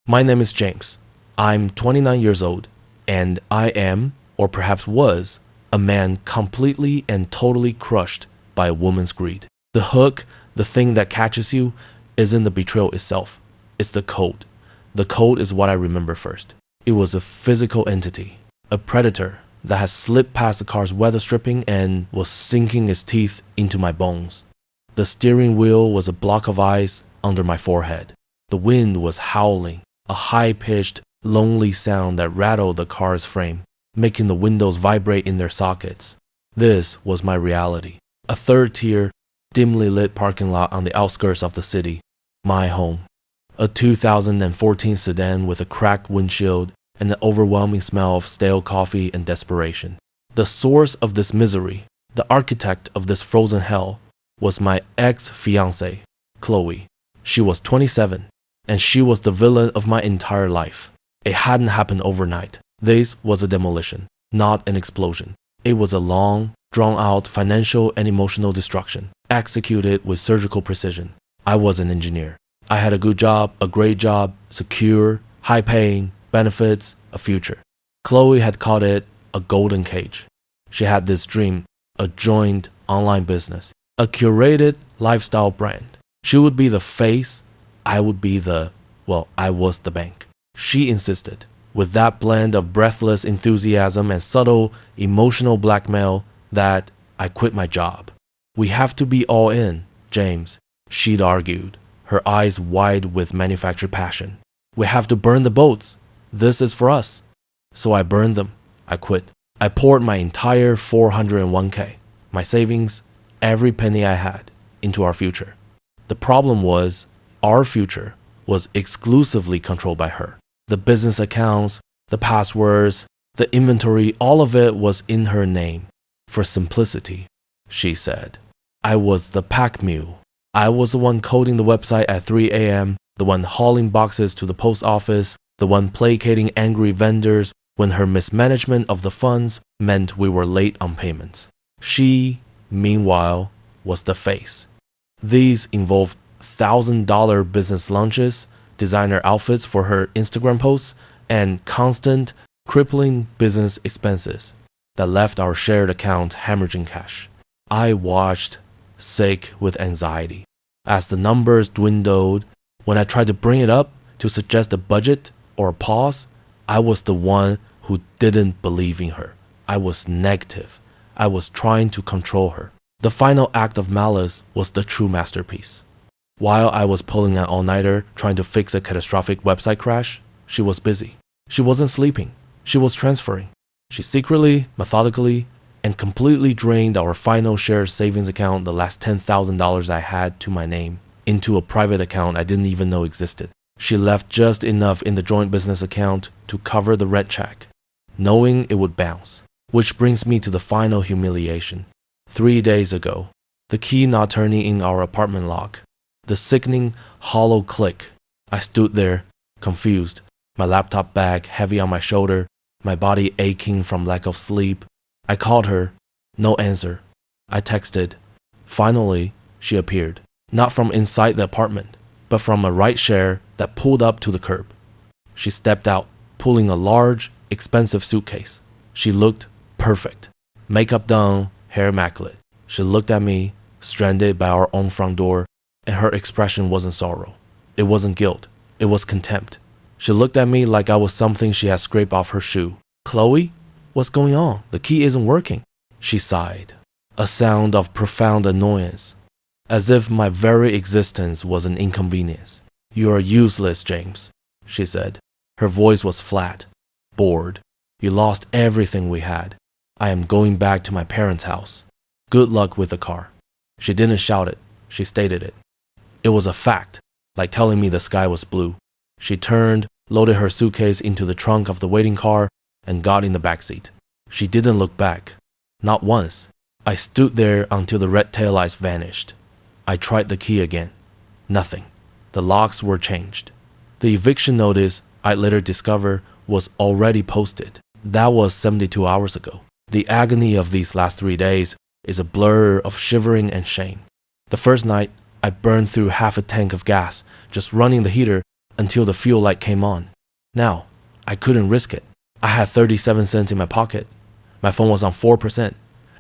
My name is James. I'm 29 years old, and I am, or perhaps was, a man completely and totally crushed by a woman's greed. The hook, the thing that catches you, isn't the betrayal itself. It's the code. The code is what I remember first. It was a physical entity, a predator that had slipped past the car's weather stripping and was sinking its teeth into my bones. The steering wheel was a block of ice under my forehead. The wind was howling, a high-pitched, lonely sound that rattled the car's frame, making the windows vibrate in their sockets. This was my reality. A third-tier, dimly lit parking lot on the outskirts of the city. My home. A 2014 sedan with a cracked windshield and an overwhelming smell of stale coffee and desperation. The source of this misery, the architect of this frozen hell, was my ex-fiancée, Chloe. She was 27, and she was the villain of my entire life. It hadn't happened overnight. This was a demolition, not an explosion. It was a long, drawn-out financial and emotional destruction, executed with surgical precision. I was an engineer. I had a good job, a great job, secure, high-paying, benefits, a future. Chloe had called it a golden cage. She had this dream, a joint online business, a curated lifestyle brand. She would be the face, I would be I was the bank. She insisted, with that blend of breathless enthusiasm and subtle emotional blackmail, that I quit my job. We have to be all in, James, she'd argued, her eyes wide with manufactured passion. We have to burn the boats. This is for us. So I burned them. I quit. I poured my entire 401k, my savings, every penny I had, into our future. The problem was, our future was exclusively controlled by her. The business accounts, the passwords, the inventory, all of it was in her name. For simplicity, she said. I was the pack mule. I was the one coding the website at 3 a.m., the one hauling boxes to the post office, the one placating angry vendors when her mismanagement of the funds meant we were late on payments. She, meanwhile, was the face. These involved $1,000 business lunches, designer outfits for her Instagram posts, and constant, crippling business expenses that left our shared account hemorrhaging cash. I watched, sick with anxiety, as the numbers dwindled. When I tried to bring it up to suggest a budget or a pause, I was the one who didn't believe in her. I was negative. I was trying to control her. The final act of malice was the true masterpiece. While I was pulling an all-nighter trying to fix a catastrophic website crash, she was busy. She wasn't sleeping. She was transferring. She secretly, methodically, and completely drained our final shared savings account, the last $10,000 I had to my name, into a private account I didn't even know existed. She left just enough in the joint business account to cover the red check, knowing it would bounce. Which brings me to the final humiliation. 3 days ago, the key not turning in our apartment lock, the sickening, hollow click. I stood there, confused, my laptop bag heavy on my shoulder, my body aching from lack of sleep. I called her, no answer. I texted. Finally, she appeared, not from inside the apartment, but from a ride-share that pulled up to the curb. She stepped out, pulling a large, expensive suitcase. She looked perfect. Makeup done, hair immaculate. She looked at me, stranded by our own front door, and her expression wasn't sorrow. It wasn't guilt. It was contempt. She looked at me like I was something she had scraped off her shoe. Chloe? What's going on? The key isn't working. She sighed, a sound of profound annoyance, as if my very existence was an inconvenience. You are useless, James, she said. Her voice was flat, bored. You lost everything we had. I am going back to my parents' house. Good luck with the car. She didn't shout it. She stated it. It was a fact, like telling me the sky was blue. She turned, loaded her suitcase into the trunk of the waiting car, and got in the backseat. She didn't look back. Not once. I stood there until the red taillights vanished. I tried the key again. Nothing. The locks were changed. The eviction notice, I'd later discover, was already posted. That was 72 hours ago. The agony of these last 3 days is a blur of shivering and shame. The first night, I burned through half a tank of gas just running the heater until the fuel light came on. Now, I couldn't risk it. I had 37 cents in my pocket. My phone was on 4%.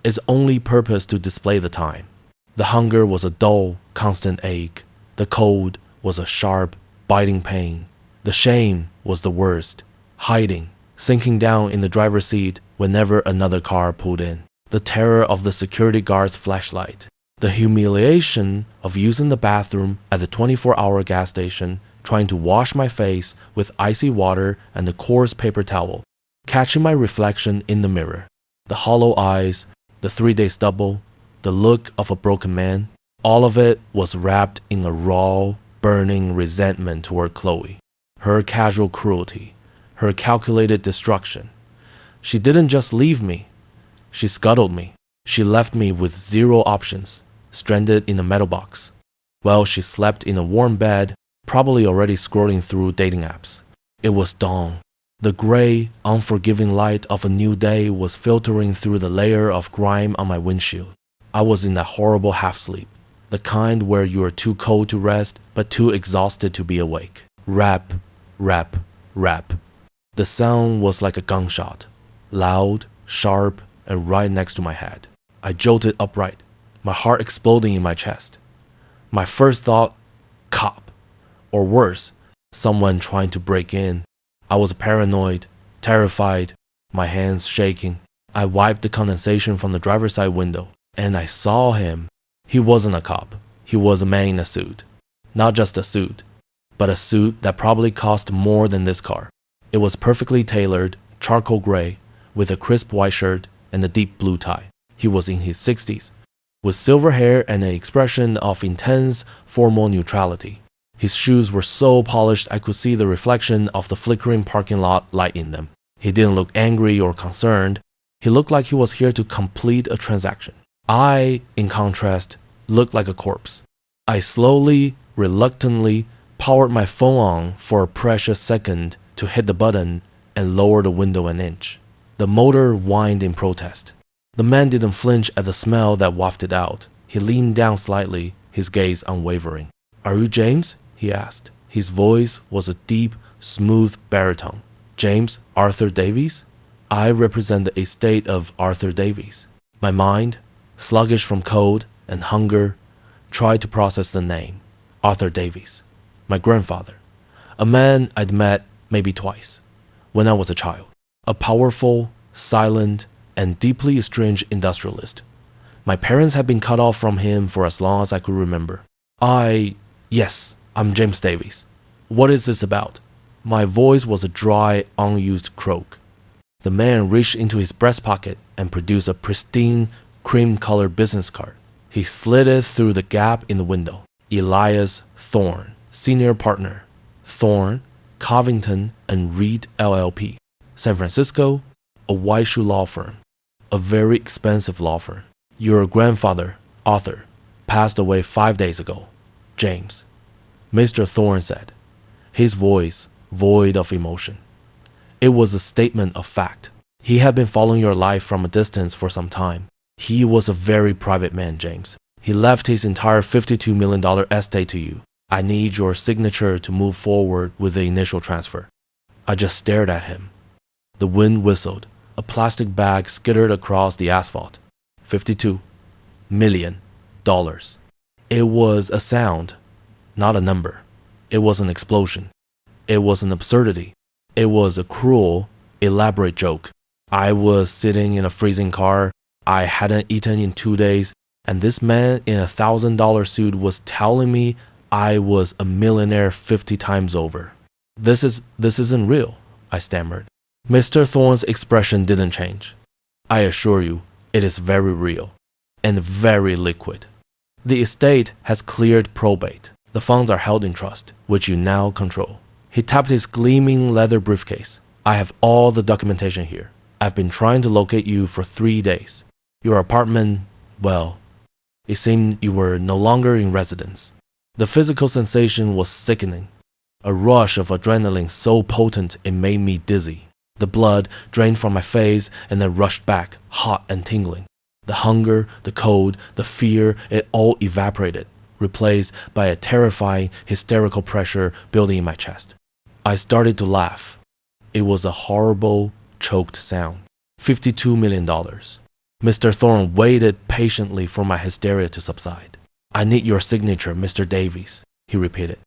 Its only purpose to display the time. The hunger was a dull, constant ache. The cold was a sharp, biting pain. The shame was the worst. Hiding, sinking down in the driver's seat whenever another car pulled in. The terror of the security guard's flashlight. The humiliation of using the bathroom at the 24-hour gas station, trying to wash my face with icy water and a coarse paper towel, catching my reflection in the mirror. The hollow eyes, the 3-day stubble, the look of a broken man, all of it was wrapped in a raw, burning resentment toward Chloe. Her casual cruelty, her calculated destruction. She didn't just leave me. She scuttled me. She left me with 0 options, stranded in a metal box, while she slept in a warm bed, probably already scrolling through dating apps. It was dawn. The gray, unforgiving light of a new day was filtering through the layer of grime on my windshield. I was in that horrible half-sleep, the kind where you are too cold to rest, but too exhausted to be awake. Rap, rap, rap. The sound was like a gunshot, loud, sharp, and right next to my head. I jolted upright, my heart exploding in my chest. My first thought, cop. Or worse, someone trying to break in. I was paranoid, terrified, my hands shaking. I wiped the condensation from the driver's side window, and I saw him. He wasn't a cop. He was a man in a suit. Not just a suit, but a suit that probably cost more than this car. It was perfectly tailored, charcoal gray, with a crisp white shirt and a deep blue tie. He was in his 60s, with silver hair and an expression of intense, formal neutrality. His shoes were so polished I could see the reflection of the flickering parking lot light in them. He didn't look angry or concerned. He looked like he was here to complete a transaction. I, in contrast, looked like a corpse. I slowly, reluctantly powered my phone on for a precious second to hit the button and lower the window an inch. The motor whined in protest. The man didn't flinch at the smell that wafted out. He leaned down slightly, his gaze unwavering. "Are you James?" he asked. His voice was a deep, smooth baritone. "James Arthur Davies? I represent the estate of Arthur Davies." My mind, sluggish from cold and hunger, tried to process the name. Arthur Davies. My grandfather. A man I'd met maybe twice, when I was a child. A powerful, silent, and deeply estranged industrialist. My parents had been cut off from him for as long as I could remember. Yes, I'm James Davies. What is this about? My voice was a dry, unused croak. The man reached into his breast pocket and produced a pristine, cream-colored business card. He slid it through the gap in the window. Elias Thorne, senior partner. Thorne, Covington and Reed LLP. San Francisco, a white shoe law firm. A very expensive law firm. Your grandfather, Arthur, passed away 5 days ago. James. Mr. Thorne said, his voice void of emotion. It was a statement of fact. He had been following your life from a distance for some time. He was a very private man, James. He left his entire $52 million estate to you. I need your signature to move forward with the initial transfer. I just stared at him. The wind whistled. A plastic bag skittered across the asphalt. $52 million. It was a sound, not a number. It was an explosion. It was an absurdity. It was a cruel, elaborate joke. I was sitting in a freezing car. I hadn't eaten in 2 days, and this man in a $1,000 suit was telling me I was a millionaire 50 times over. This isn't real, I stammered. Mr. Thorne's expression didn't change. I assure you, it is very real and very liquid. The estate has cleared probate. The funds are held in trust, which you now control. He tapped his gleaming leather briefcase. I have all the documentation here. I've been trying to locate you for 3 days. Your apartment, well, it seemed you were no longer in residence. The physical sensation was sickening. A rush of adrenaline so potent it made me dizzy. The blood drained from my face and then rushed back, hot and tingling. The hunger, the cold, the fear, it all evaporated, replaced by a terrifying, hysterical pressure building in my chest. I started to laugh. It was a horrible, choked sound. $52 million. Mr. Thorne waited patiently for my hysteria to subside. I need your signature, Mr. Davies, he repeated.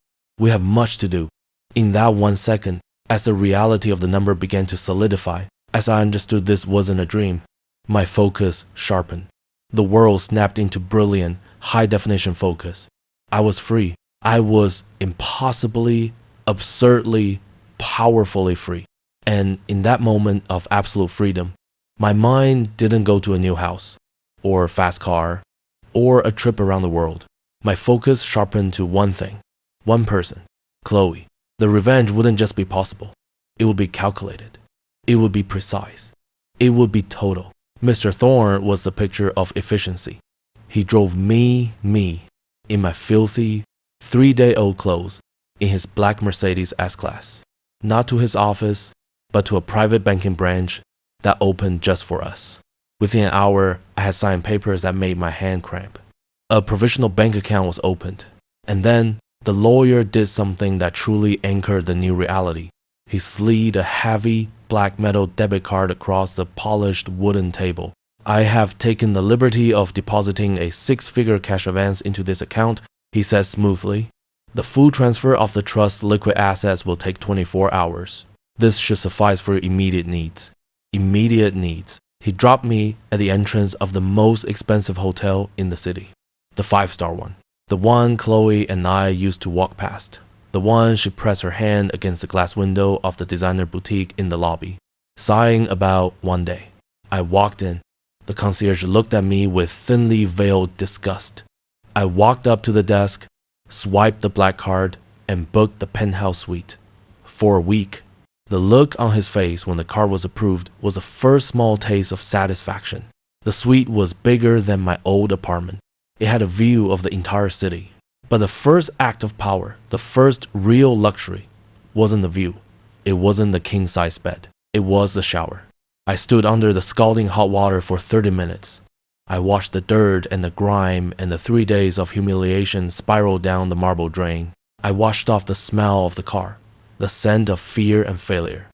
We have much to do. In that 1 second, as the reality of the number began to solidify, as I understood this wasn't a dream, my focus sharpened. The world snapped into brilliant, high-definition focus. I was free. I was impossibly, absurdly, powerfully free. And in that moment of absolute freedom, my mind didn't go to a new house, or a fast car, or a trip around the world. My focus sharpened to one thing, one person, Chloe. The revenge wouldn't just be possible. It would be calculated. It would be precise. It would be total. Mr. Thorne was the picture of efficiency. He drove me, in my filthy, 3-day-old clothes, in his black Mercedes S-Class, not to his office, but to a private banking branch that opened just for us. Within an hour, I had signed papers that made my hand cramp. A provisional bank account was opened, and then the lawyer did something that truly anchored the new reality. He slid a heavy black metal debit card across the polished wooden table. I have taken the liberty of depositing a 6-figure cash advance into this account, he said smoothly. The full transfer of the trust's liquid assets will take 24 hours. This should suffice for your immediate needs. Immediate needs. He dropped me at the entrance of the most expensive hotel in the city. The 5-star one. The one Chloe and I used to walk past. The one she pressed her hand against the glass window of the designer boutique in the lobby, sighing about one day. I walked in. The concierge looked at me with thinly veiled disgust. I walked up to the desk, swiped the black card, and booked the penthouse suite. For a week. The look on his face when the card was approved was the first small taste of satisfaction. The suite was bigger than my old apartment. It had a view of the entire city. But the first act of power, the first real luxury, wasn't the view. It wasn't the king-size bed. It was the shower. I stood under the scalding hot water for 30 minutes. I watched the dirt and the grime and the 3 days of humiliation spiral down the marble drain. I washed off the smell of the car, the scent of fear and failure.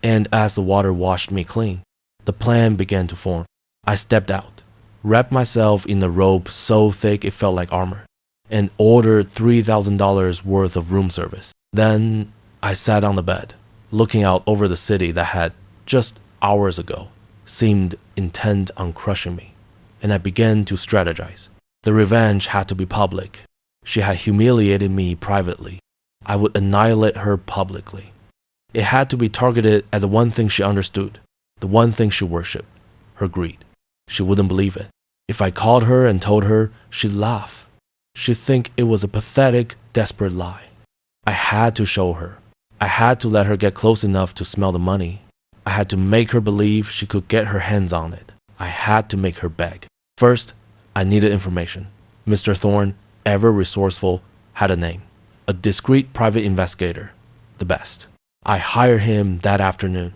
And as the water washed me clean, the plan began to form. I stepped out, wrapped myself in a robe so thick it felt like armor, and ordered $3,000 worth of room service. Then I sat on the bed, looking out over the city that had, just hours ago, seemed intent on crushing me. And I began to strategize. The revenge had to be public. She had humiliated me privately. I would annihilate her publicly. It had to be targeted at the one thing she understood, the one thing she worshipped, her greed. She wouldn't believe it. If I called her and told her, she'd laugh. She'd think it was a pathetic, desperate lie. I had to show her. I had to let her get close enough to smell the money. I had to make her believe she could get her hands on it. I had to make her beg. First, I needed information. Mr. Thorne, ever resourceful, had a name. A discreet private investigator. The best. I hired him that afternoon.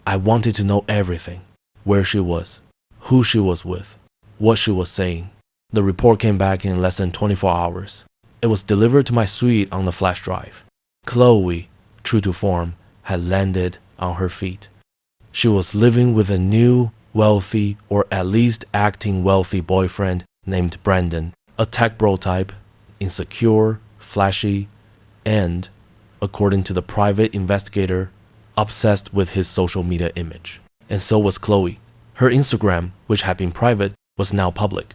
I wanted to know everything. Where she was. Who she was with. What she was saying. The report came back in less than 24 hours. It was delivered to my suite on the flash drive. Chloe, true to form, had landed on her feet. She was living with a new, wealthy, or at least acting wealthy boyfriend named Brandon, a tech bro type, insecure, flashy, and, according to the private investigator, obsessed with his social media image. And so was Chloe. Her Instagram, which had been private, was now public.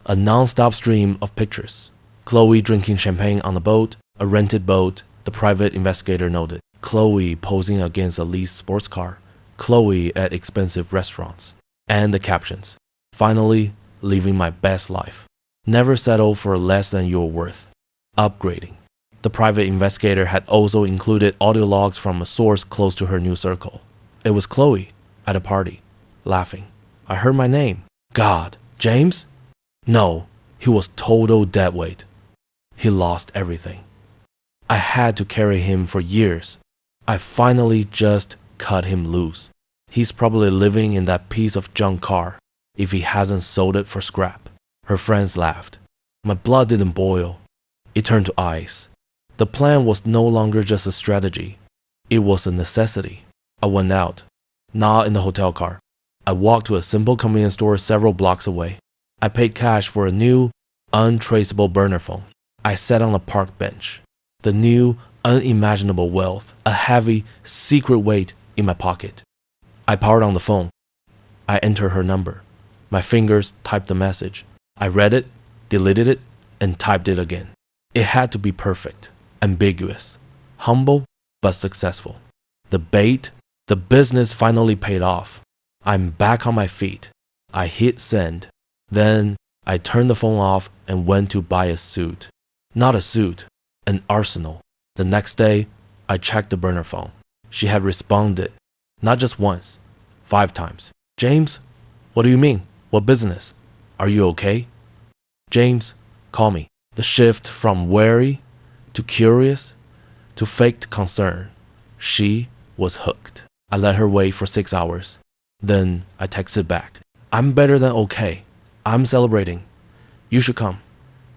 A non-stop stream of pictures. Chloe drinking champagne on a boat, a rented boat, the private investigator noted. Chloe posing against a leased sports car. Chloe at expensive restaurants. And the captions. Finally, living my best life. Never settle for less than you're worth. Upgrading. The private investigator had also included audio logs from a source close to her new circle. It was Chloe, at a party, laughing. I heard my name. God, James? No, he was total deadweight. He lost everything. I had to carry him for years. I finally just cut him loose. He's probably living in that piece of junk car, if he hasn't sold it for scrap. Her friends laughed. My blood didn't boil. It turned to ice. The plan was no longer just a strategy. It was a necessity. I went out, not in the hotel car. I walked to a simple convenience store several blocks away. I paid cash for a new, untraceable burner phone. I sat on a park bench. The new, unimaginable wealth, a heavy, secret weight in my pocket. I powered on the phone. I entered her number. My fingers typed the message. I read it, deleted it, and typed it again. It had to be perfect, ambiguous, humble, but successful. The bait, the business finally paid off. I'm back on my feet. I hit send. Then I turned the phone off and went to buy a suit. Not a suit, an arsenal. The next day, I checked the burner phone. She had responded, not just once, 5 times. James, what do you mean? What business? Are you okay? James, call me. The shift from wary to curious to faked concern. She was hooked. I let her wait for 6 hours. Then I texted back. I'm better than okay. I'm celebrating. You should come.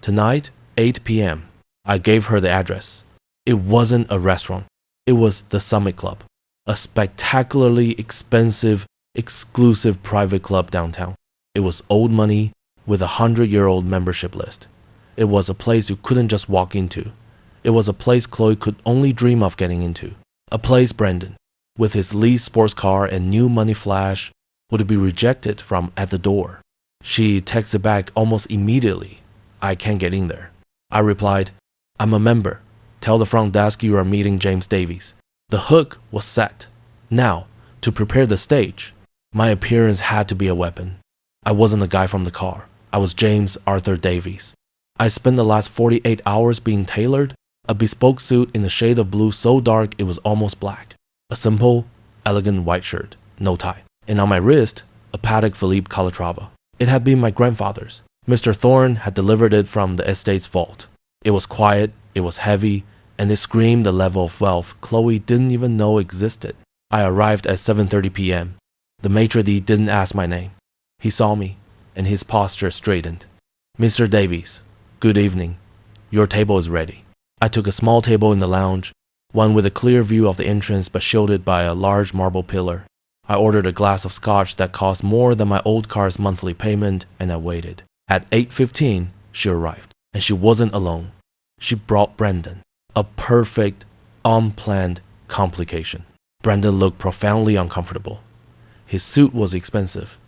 Tonight, 8 p.m. I gave her the address. It wasn't a restaurant. It was the Summit Club, a spectacularly expensive, exclusive private club downtown. It was old money with a 100-year-old membership list. It was a place you couldn't just walk into. It was a place Chloe could only dream of getting into. A place Brandon, with his leased sports car and new money flash, would be rejected from at the door. She texted back almost immediately. I can't get in there. I replied, I'm a member. Tell the front desk you are meeting James Davies. The hook was set. Now, to prepare the stage, my appearance had to be a weapon. I wasn't the guy from the car. I was James Arthur Davies. I spent the last 48 hours being tailored, a bespoke suit in the shade of blue so dark it was almost black. A simple, elegant white shirt, no tie. And on my wrist, a Patek Philippe Calatrava. It had been my grandfather's. Mr. Thorne had delivered it from the estate's vault. It was quiet, it was heavy, and it screamed a level of wealth Chloe didn't even know existed. I arrived at 7:30 p.m. The maitre d' didn't ask my name. He saw me, and his posture straightened. Mr. Davies, good evening. Your table is ready. I took a small table in the lounge, one with a clear view of the entrance but shielded by a large marble pillar. I ordered a glass of scotch that cost more than my old car's monthly payment, and I waited. At 8:15, she arrived, and she wasn't alone. She brought Brandon, a perfect, unplanned complication. Brandon looked profoundly uncomfortable. His suit was expensive,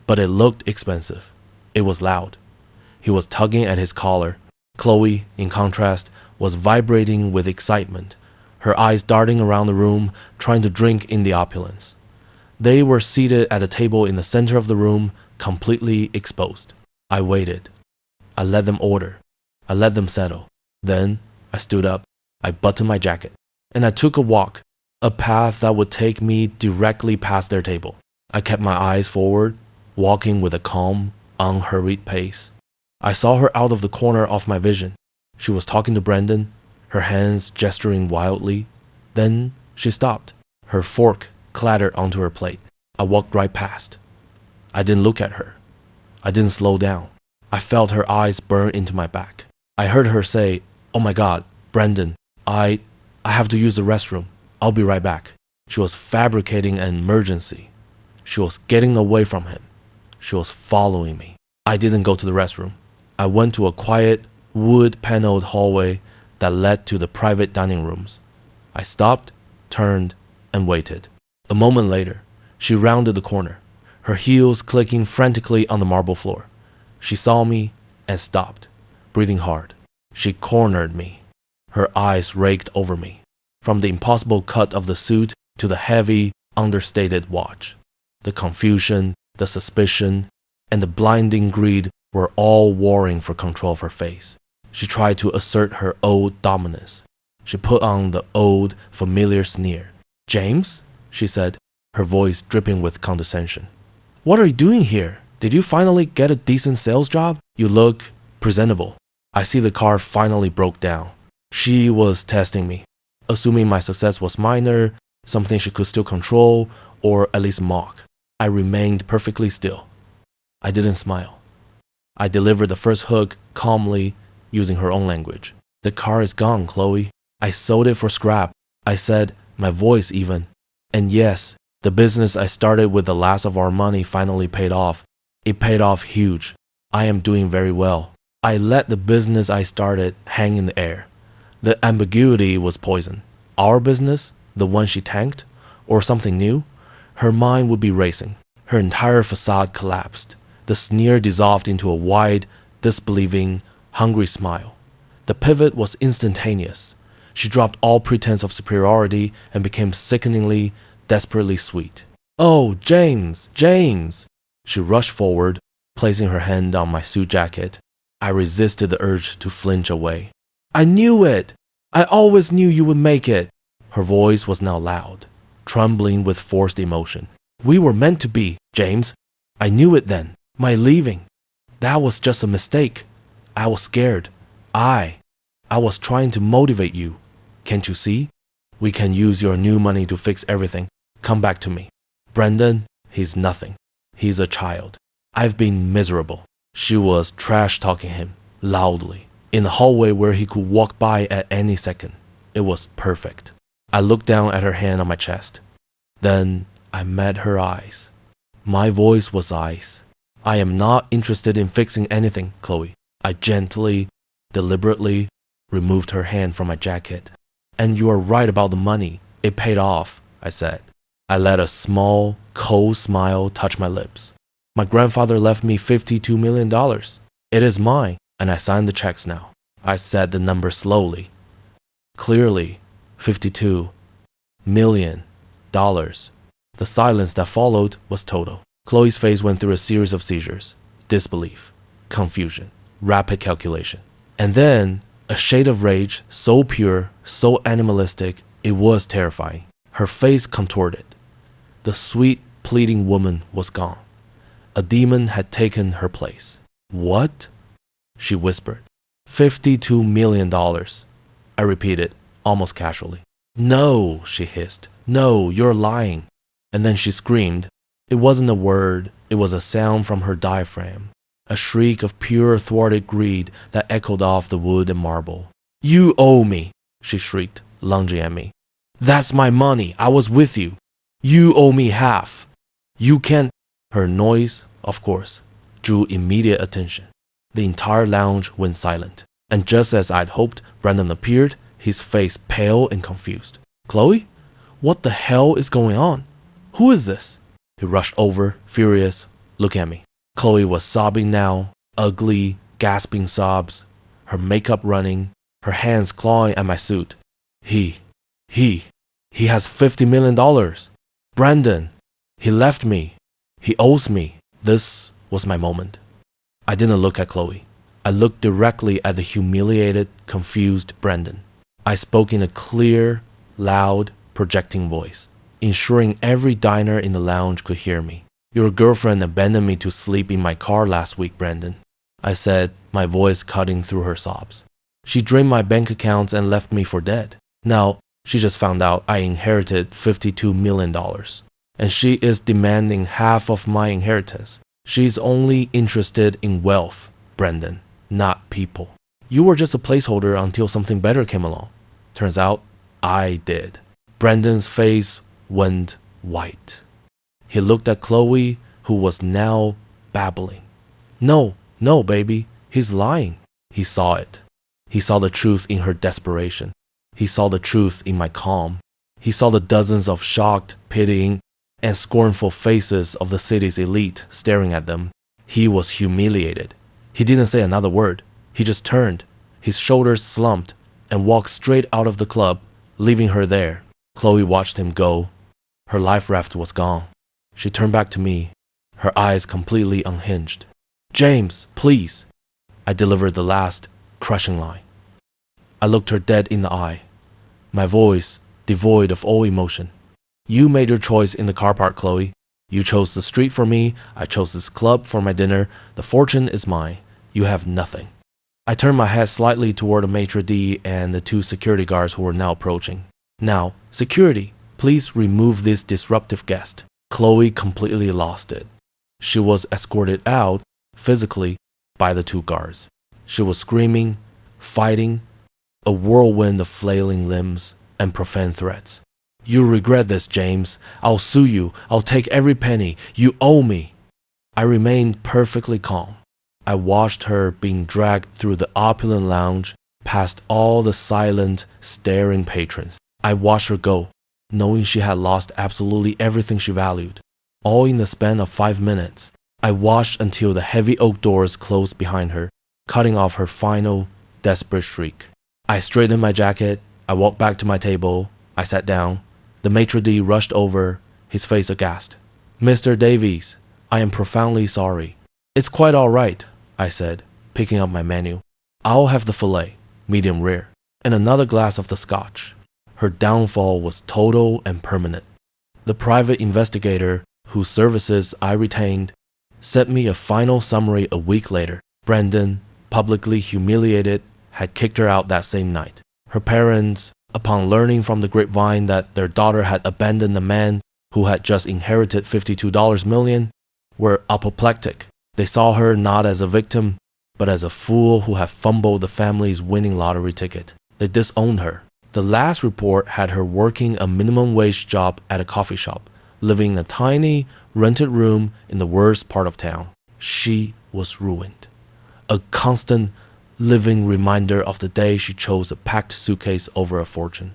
but it looked expensive. It was loud. He was tugging at his collar. Chloe, in contrast, was vibrating with excitement, her eyes darting around the room, trying to drink in the opulence. They were seated at a table in the center of the room, completely exposed. I waited. I let them order. I let them settle. Then I stood up. I buttoned my jacket. And I took a walk, a path that would take me directly past their table. I kept my eyes forward, walking with a calm, unhurried pace. I saw her out of the corner of my vision. She was talking to Brandon, her hands gesturing wildly. Then she stopped. Her fork clattered onto her plate. I walked right past. I didn't look at her. I didn't slow down. I felt her eyes burn into my back. I heard her say, "Oh my God, Brandon, I have to use the restroom. I'll be right back." She was fabricating an emergency. She was getting away from him. She was following me. I didn't go to the restroom. I went to a quiet, wood-paneled hallway that led to the private dining rooms. I stopped, turned, and waited. A moment later, she rounded the corner, her heels clicking frantically on the marble floor. She saw me and stopped, breathing hard. She cornered me. Her eyes raked over me, from the impossible cut of the suit to the heavy, understated watch. The confusion, the suspicion, and the blinding greed were all warring for control of her face. She tried to assert her old dominance. She put on the old, familiar sneer. "James?" she said, her voice dripping with condescension. "What are you doing here? Did you finally get a decent sales job? You look presentable." I see the car finally broke down. She was testing me, assuming my success was minor, something she could still control, or at least mock. I remained perfectly still. I didn't smile. I delivered the first hook calmly, using her own language. The car is gone, Chloe. I sold it for scrap. I said, my voice even. And yes, the business I started with the last of our money finally paid off. It paid off huge. I am doing very well. I let the business I started hang in the air. The ambiguity was poison. Our business, the one she tanked, or something new? Her mind would be racing. Her entire facade collapsed. The sneer dissolved into a wide, disbelieving, hungry smile. The pivot was instantaneous. She dropped all pretense of superiority and became sickeningly, desperately sweet. Oh, James, James! She rushed forward, placing her hand on my suit jacket. I resisted the urge to flinch away. I knew it! I always knew you would make it! Her voice was now loud, trembling with forced emotion. We were meant to be, James. I knew it then. My leaving. That was just a mistake. I was scared. I was trying to motivate you. Can't you see? We can use your new money to fix everything. Come back to me. Brendan, he's nothing. He's a child. I've been miserable. She was trash-talking him, loudly, in the hallway where he could walk by at any second. It was perfect. I looked down at her hand on my chest. Then I met her eyes. My voice was ice. I am not interested in fixing anything, Chloe. I gently, deliberately removed her hand from my jacket. And you are right about the money. It paid off, I said. I let a small, cold smile touch my lips. My grandfather left me $52 million. It is mine, and I signed the checks now. I said the number slowly. Clearly, $52 million. The silence that followed was total. Chloe's face went through a series of seizures, disbelief, confusion, rapid calculation. And then, a shade of rage, so pure, so animalistic, it was terrifying. Her face contorted. The sweet, pleading woman was gone. A demon had taken her place. What? She whispered. $52 million. I repeated, almost casually. No, she hissed. No, you're lying. And then she screamed. It wasn't a word, it was a sound from her diaphragm. A shriek of pure thwarted greed that echoed off the wood and marble. You owe me, she shrieked, lunging at me. That's my money, I was with you. You owe me half. You can't. Her noise, of course, drew immediate attention. The entire lounge went silent. And just as I'd hoped, Brendan appeared, his face pale and confused. Chloe? What the hell is going on? Who is this? He rushed over, furious, looking at me. Chloe was sobbing now, ugly, gasping sobs, her makeup running, her hands clawing at my suit. He has $50 million. Brendan, he left me. He owes me. This was my moment. I didn't look at Chloe. I looked directly at the humiliated, confused Brendan. I spoke in a clear, loud, projecting voice, ensuring every diner in the lounge could hear me. Your girlfriend abandoned me to sleep in my car last week, Brendan. I said, my voice cutting through her sobs. She drained my bank accounts and left me for dead. Now, she just found out I inherited $52 million. And she is demanding half of my inheritance. She's only interested in wealth, Brendan, not people. You were just a placeholder until something better came along. Turns out, I did. Brendan's face went white. He looked at Chloe, who was now babbling. No, baby, he's lying. He saw it. He saw the truth in her desperation. He saw the truth in my calm. He saw the dozens of shocked, pitying, and scornful faces of the city's elite staring at them. He was humiliated. He didn't say another word. He just turned, his shoulders slumped, and walked straight out of the club, leaving her there. Chloe watched him go. Her life raft was gone. She turned back to me, her eyes completely unhinged. James, please. I delivered the last, crushing line. I looked her dead in the eye, my voice devoid of all emotion. You made your choice in the car park, Chloe. You chose the street for me. I chose this club for my dinner. The fortune is mine. You have nothing. I turned my head slightly toward the maitre d' and the two security guards who were now approaching. Now, security, please remove this disruptive guest. Chloe completely lost it. She was escorted out, physically, by the two guards. She was screaming, fighting, a whirlwind of flailing limbs and profane threats. "You'll regret this, James. I'll sue you. I'll take every penny. You owe me." I remained perfectly calm. I watched her being dragged through the opulent lounge, past all the silent, staring patrons. I watched her go, knowing she had lost absolutely everything she valued, all in the span of 5 minutes. I watched until the heavy oak doors closed behind her, cutting off her final, desperate shriek. I straightened my jacket. I walked back to my table. I sat down. The maitre d' rushed over, his face aghast. "Mr. Davies, I am profoundly sorry." "It's quite all right," I said, picking up my menu. "I'll have the filet, medium rare, and another glass of the scotch." Her downfall was total and permanent. The private investigator, whose services I retained, sent me a final summary a week later. Brandon, publicly humiliated, had kicked her out that same night. Her parents, upon learning from the grapevine that their daughter had abandoned the man who had just inherited $52 million, were apoplectic. They saw her not as a victim, but as a fool who had fumbled the family's winning lottery ticket. They disowned her. The last report had her working a minimum wage job at a coffee shop, living in a tiny, rented room in the worst part of town. She was ruined. A constant, living reminder of the day she chose a packed suitcase over a fortune.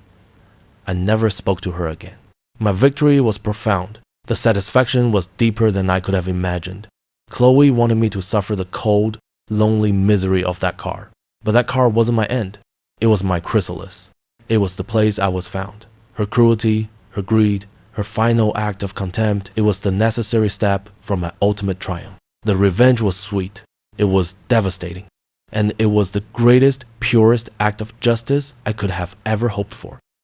I never spoke to her again. My victory was profound. The satisfaction was deeper than I could have imagined. Chloe wanted me to suffer the cold, lonely misery of that car. But that car wasn't my end. It was my chrysalis. It was the place I was found. Her cruelty, her greed, her final act of contempt, it was the necessary step for my ultimate triumph. The revenge was sweet. It was devastating. And it was the greatest, purest act of justice I could have ever hoped for.